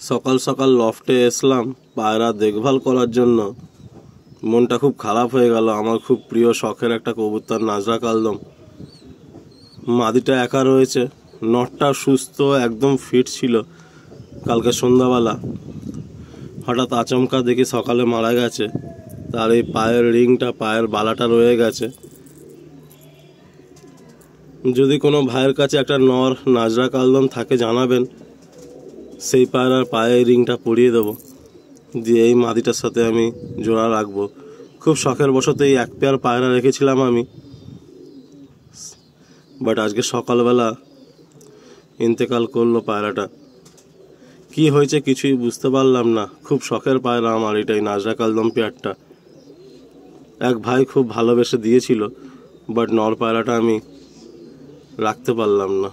সকাল সকাল লফটে এসলাম পায়রা দেখভাল করার জন্য। মনটা খুব খারাপ হয়ে গেল। আমার খুব প্রিয় শখের একটা কবুতর নাজরা কালদম, মাদিটা একা রয়েছে। নটটা সুস্থ একদম ফিট ছিল। কালকে সন্ধ্যাবেলা হঠাৎ আচমকা দেখি সকালে মারা গেছে। তার এই পায়ের রিংটা, পায়ের বালাটা রয়ে গেছে। যদি কোনো ভাইয়ের কাছে একটা নর নাজরা কালদম থাকে জানাবেন, সেই পায়রার পায়ে রিংটা পরিয়ে দেবো, দিয়ে এই মাদিটার সাথে আমি জোড়া রাখবো। খুব শখের বশতে এই এক পেয়ার পায়রা রেখেছিলাম আমি, বাট আজকে সকালবেলা ইন্তেকাল করলো পায়রাটা। কি হয়েছে কিছুই বুঝতে পারলাম না। খুব শখের পায়রা আমার এটাই নাজরা কালদম পেয়ারটা। এক ভাই খুব ভালোবেসে দিয়েছিল, বাট নর পায়রাটা আমি রাখতে পারলাম না।